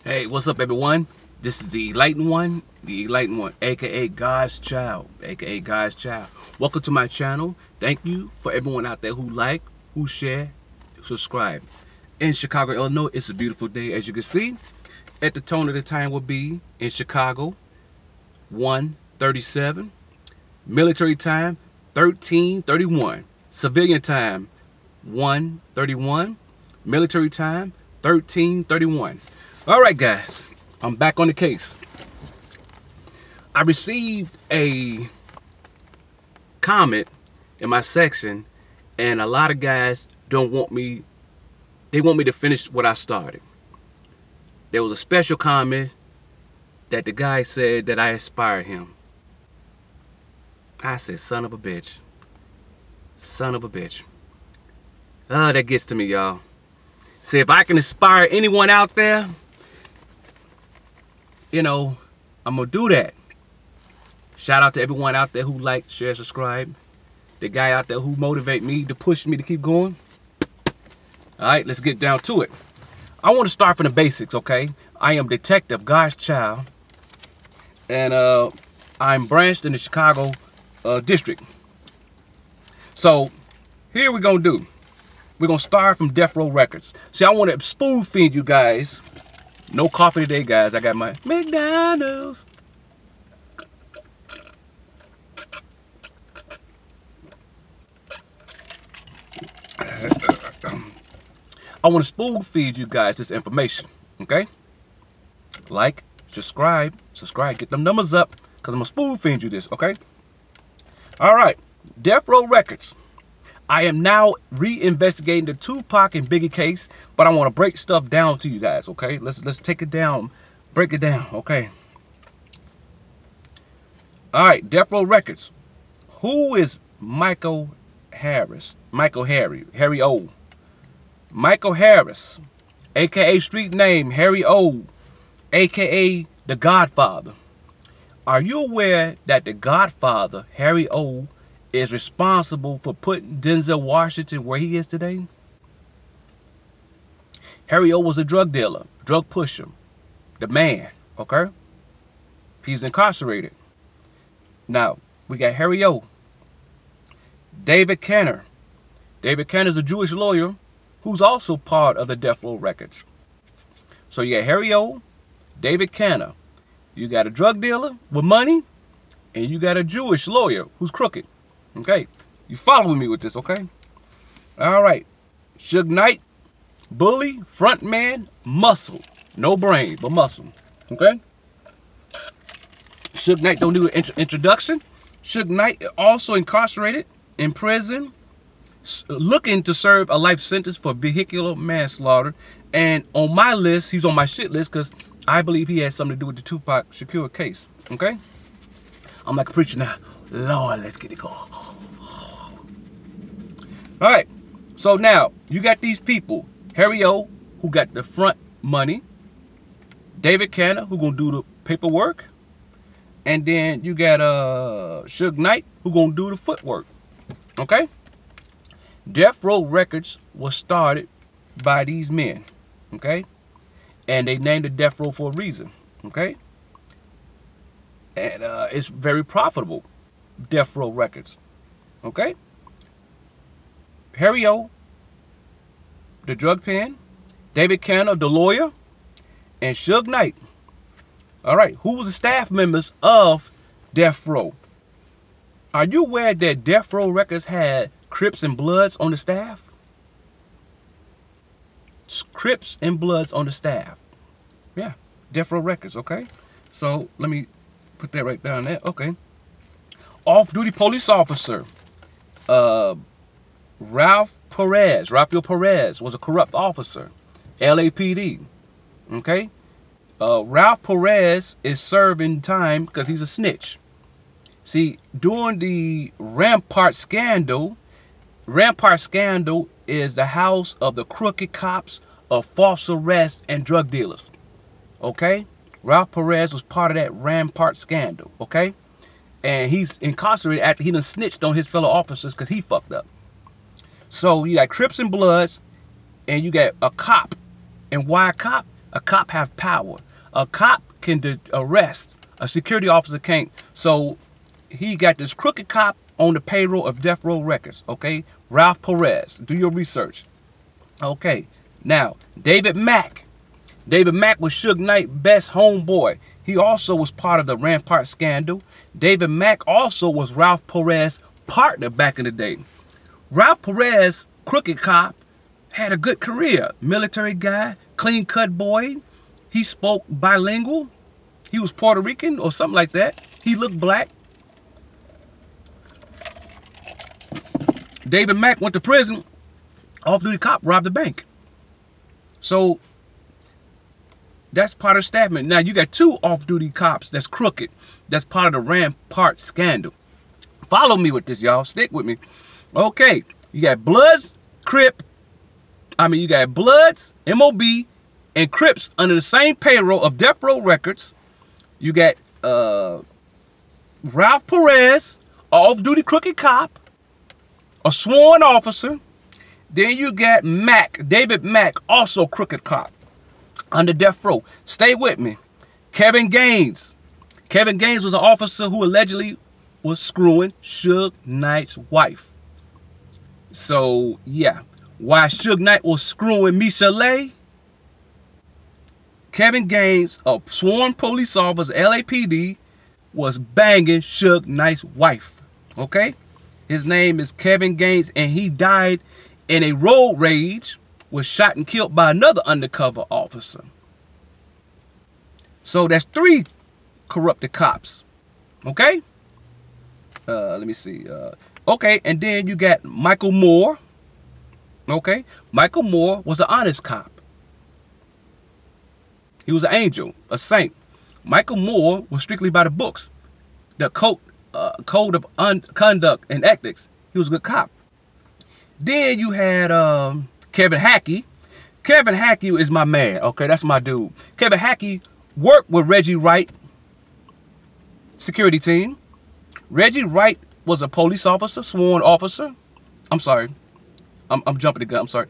Hey, what's up, everyone? This is the Enlightened One, aka God's Child, aka God's Child. Welcome to my channel. Thank you for everyone out there who like, who share, subscribe. In Chicago, Illinois, it's a beautiful day, as you can see. At the tone of the time will be in Chicago, 1:37. Military time, 13:31. Civilian time, 1:31. Military time, 13:31. All right, guys, I'm back on the case. I received a comment in my section, and a lot of guys don't want me, they want me to finish what I started. There was a special comment that the guy said that I inspired him. I said, son of a bitch. Son of a bitch. Oh, that gets to me, y'all. See, if I can inspire anyone out there, you know, I'm going to do that. Shout out to everyone out there who like, share, subscribe. The guy out there who motivate me, to push me to keep going. All right, let's get down to it. I want to start from the basics, okay? I am Detective God's Child, and I'm branched in the Chicago district. So here we're going to do. We're going to start from Death Row Records. See, I want to spoon feed you guys. No coffee today, guys. I got my McDonald's. I want to spoon feed you guys this information, okay? Like, subscribe, get them numbers up, because I'm going to spoon feed you this, okay? All right, Death Row Records. I am now re-investigating the Tupac and Biggie case, but I want to break stuff down to you guys, okay? Let's take it down, break it down, okay? All right, Death Row Records. Who is Michael Harris? Harry O. Michael Harris, aka street name Harry O, aka the Godfather. Are you aware that the Godfather, Harry O, is responsible for putting Denzel Washington where he is today? Harry O was a drug dealer, drug pusher, the man, okay? He's incarcerated. Now, we got Harry O. David Kenner. David Kenner is a Jewish lawyer who's also part of the Death Row Records. So you got Harry O, David Kenner. You got a drug dealer with money, and you got a Jewish lawyer who's crooked. Okay, you following me with this, okay? All right, Suge Knight, bully, front man, muscle. No brain, but muscle, okay? Suge Knight don't do an introduction. Suge Knight also incarcerated in prison, looking to serve a life sentence for vehicular manslaughter. And on my list, he's on my shit list because I believe he has something to do with the Tupac Shakur case, okay? I'm like a preacher now. Lord, let's get it going. All right, so now you got these people. Harry O, who got the front money. David Kenner, who gonna do the paperwork. And then you got Suge Knight, who gonna do the footwork, okay? Death Row Records was started by these men, okay? And they named it Death Row for a reason, okay? And it's very profitable, Death Row Records, okay? Harry O, the drug pen, David Kenner, the lawyer, and Suge Knight. All right, who was the staff members of Death Row? Are you aware that Death Row Records had Crips and Bloods on the staff? Crips and Bloods on the staff. Yeah, Death Row Records, okay? So let me put that right down there, okay. Off-duty police officer, Raphael Perez was a corrupt officer, LAPD, okay? Ralph Perez is serving time because he's a snitch. See, during the Rampart scandal is the house of the crooked cops of false arrests and drug dealers, okay? Ralph Perez was part of that Rampart scandal, okay? And he's incarcerated after he done snitched on his fellow officers because he fucked up. So you got Crips and Bloods, and you got a cop. And why a cop? A cop have power. A cop can arrest. A security officer can't. So he got this crooked cop on the payroll of Death Row Records. Okay, Ralph Perez. Do your research. Okay, now David Mack. David Mack was Suge Knight's best homeboy. He also was part of the Rampart scandal. David Mack also was Ralph Perez's partner back in the day. Ralph Perez, crooked cop, had a good career. Military guy, clean-cut boy. He spoke bilingual. He was Puerto Rican or something like that. He looked black. David Mack went to prison. Off-duty cop robbed a bank. So that's part of statement. Now you got two off-duty cops that's crooked. That's part of the Rampart scandal. Follow me with this, y'all. Stick with me. Okay, you got Bloods, you got Bloods, MOB, and Crips under the same payroll of Death Row Records. You got Ralph Perez, off-duty crooked cop, a sworn officer. Then you got Mack, David Mack, also crooked cop under Death Row. Stay with me. Kevin Gaines. Kevin Gaines was an officer who allegedly was screwing Suge Knight's wife. So, yeah. While Suge Knight was screwing Michelle, Kevin Gaines, a sworn police officer, LAPD, was banging Suge Knight's wife. Okay? His name is Kevin Gaines, and he died in a road rage, was shot and killed by another undercover officer. So that's 3 corrupted cops. Okay? Let me see. Okay, and then you got Michael Moore. Okay? Michael Moore was an honest cop. He was an angel, a saint. Michael Moore was strictly by the books. The code of conduct and ethics. He was a good cop. Then you had Kevin Hackey. Kevin Hackey is my man. Okay, that's my dude. Kevin Hackey worked with Reggie Wright security team. Reggie Wright was a police officer, sworn officer. I'm sorry. I'm jumping the gun. I'm sorry.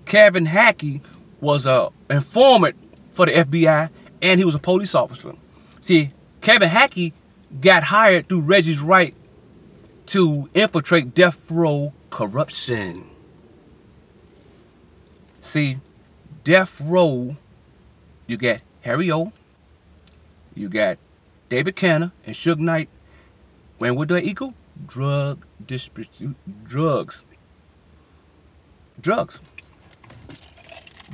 Kevin Hackey was a informant for the FBI, and he was a police officer. See, Kevin Hackey got hired through Reggie Wright to infiltrate Death Row corruption. See, Death Row, you got Harry O, you got David Canner and Suge Knight. And what do they equal? Drug dispute, drugs. Drugs.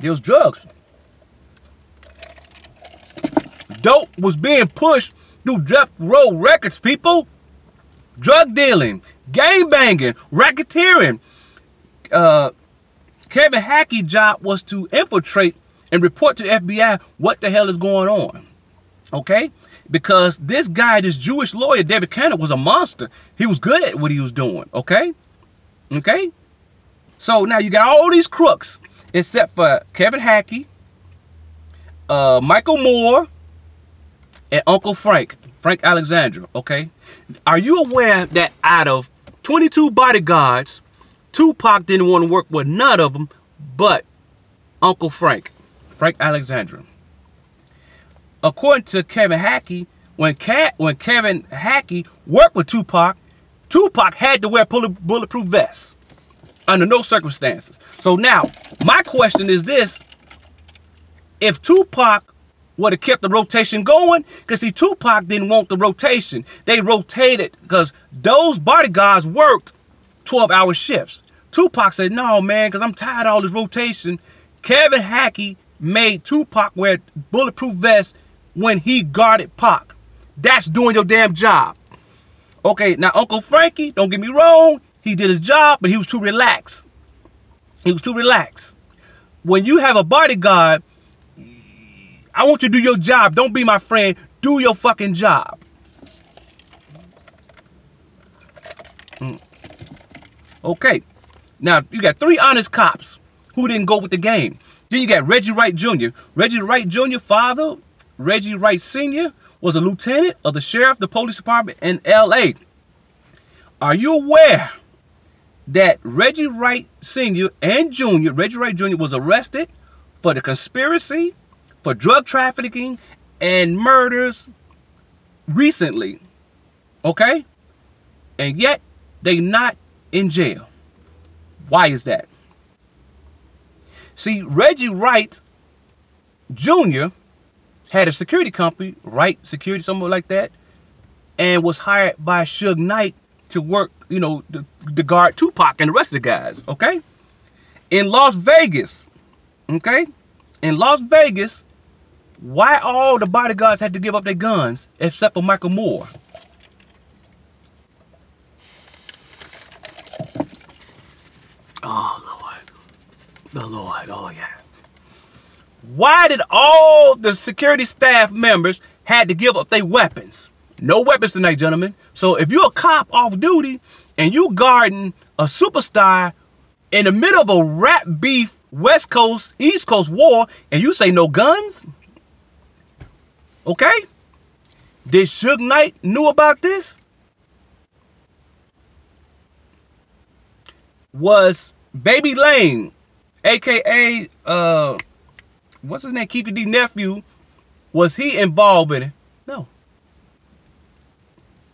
There was drugs. Dope was being pushed through Death Row Records, people. Drug dealing, gang banging, racketeering. Kevin Hackey's job was to infiltrate and report to the FBI what the hell is going on. Okay? Because this guy, this Jewish lawyer, David Cannon, was a monster. He was good at what he was doing. Okay? Okay? So now you got all these crooks, except for Kevin Hackey, Michael Moore, and Uncle Frank Alexander. Okay? Are you aware that out of 22 bodyguards, Tupac didn't want to work with none of them but Uncle Frank Alexander? According to Kevin Hackey, when Kevin Hackey worked with Tupac, Tupac had to wear bulletproof vests under no circumstances. So now, my question is this. If Tupac would have kept the rotation going, because see, Tupac didn't want the rotation. They rotated because those bodyguards worked 12-hour shifts. Tupac said, no, man, because I'm tired of all this rotation. Kevin Hackey made Tupac wear bulletproof vests when he guarded Pac. That's doing your damn job. Okay, now Uncle Frankie, don't get me wrong, he did his job, but he was too relaxed. He was too relaxed. When you have a bodyguard, I want you to do your job. Don't be my friend. Do your fucking job. Okay. Now, you got 3 honest cops who didn't go with the game. Then you got Reggie Wright Jr. Reggie Wright Jr. father, Reggie Wright Sr., was a lieutenant of the sheriff, the police department in L.A. Are you aware that Reggie Wright Sr. and Jr., Reggie Wright Jr. was arrested for the conspiracy for drug trafficking and murders recently, okay? And yet they not in jail. Why is that? See, Reggie Wright Jr. had a security company, Wright Security, something like that, and was hired by Suge Knight to work, you know, to guard Tupac and the rest of the guys, okay? In Las Vegas, okay? In Las Vegas, why all the bodyguards had to give up their guns except for Michael Moore? Oh, Lord. The Lord, oh yeah. Why did all the security staff members had to give up their weapons? No weapons tonight, gentlemen. So if you're a cop off duty and you guarding a superstar in the middle of a rap beef West Coast, East Coast war, and you say no guns? Okay? Did Suge Knight knew about this? Was Baby Lane, aka what's his name, Keefy D nephew, was he involved in it? No.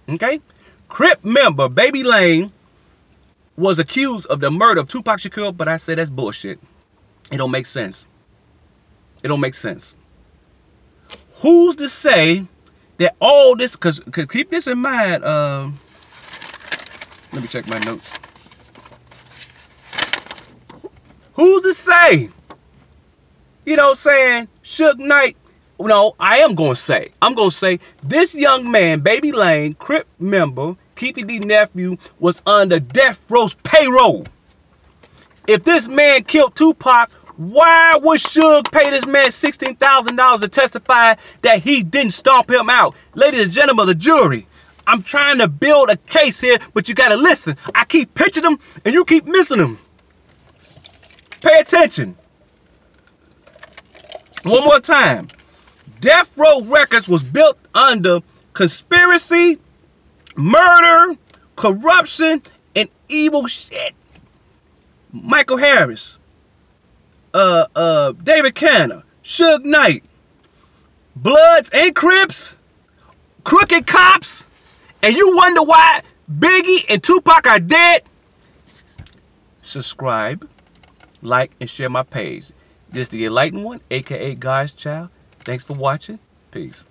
Okay? Crip member Baby Lane was accused of the murder of Tupac Shakur, but I say that's bullshit. It don't make sense. It don't make sense. Who's to say that all this, because keep this in mind, let me check my notes. Who's to say, you know, saying Suge Knight, no, I'm going to say this young man, Baby Lane, Crip member, Keefy D nephew, was under death row's payroll. If this man killed Tupac, why would Suge pay this man $16,000 to testify that he didn't stomp him out? Ladies and gentlemen of the jury, I'm trying to build a case here, but you got to listen. I keep pitching them and you keep missing them. Pay attention. One more time. Death Row Records was built under conspiracy, murder, corruption, and evil shit. Michael Harris, David Canner, Suge Knight, Bloods and Crips, crooked cops, and you wonder why Biggie and Tupac are dead? Subscribe, like, and share my page. This is the Enlightened One, aka God's Child. Thanks for watching. Peace.